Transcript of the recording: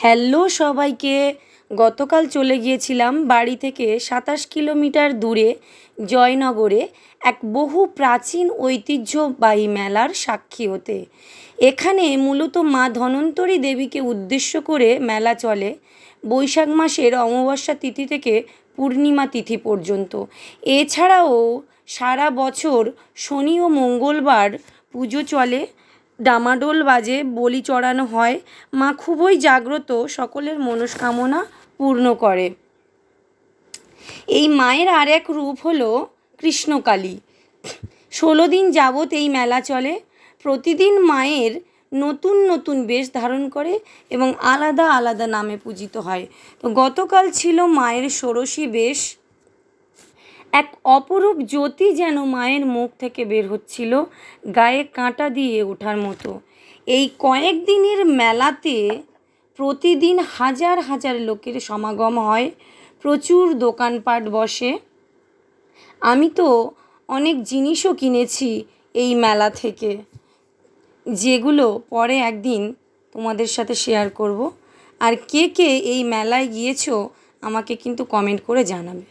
Hello সবাইকে। গতকাল চলে গিয়েছিলাম বাড়ি থেকে ২৭ কিলোমিটার দূরে জয়নগরে এক বহু প্রাচীন ঐতিহ্যবাহী মেলার সাক্ষী হতে। এখানে মূলত মা ধন্বন্তরী দেবীকে উদ্দেশ্য করে মেলা চলে বৈশাখ মাসের অমাবস্যা তিথি থেকে পূর্ণিমা তিথি পর্যন্ত। এছাড়াও সারা বছর শনি ও মঙ্গলবার পুজো চলে, ডামাডোল বাজে, বলি চড়ানো হয়। মা খুবই জাগ্রত, সকলের মনস্কামনা পূর্ণ করে। এই মায়ের আর এক রূপ হলো কৃষ্ণকালী। ১৬ দিন যাবৎ এই মেলা চলে। প্রতিদিন মায়ের নতুন নতুন বেশ ধারণ করে এবং আলাদা আলাদা নামে পূজিত হয়। তো গতকাল ছিল মায়ের ষোড়শী বেশ। এক অপরূপ জ্যোতি যেন মায়ের মুখ থেকে বের হচ্ছিল, গায়ে কাঁটা দিয়ে ওঠার মতো। এই কয়েক দিনের মেলাতে প্রতিদিন হাজার হাজার লোকের সমাগম হয়, প্রচুর দোকানপাট বসে। আমি তো অনেক জিনিসও কিনেছি এই মেলা থেকে, যেগুলো পরে একদিন তোমাদের সাথে শেয়ার করব। আর কে কে এই মেলায় গিয়েছো আমাকে কিন্তু কমেন্ট করে জানাবে।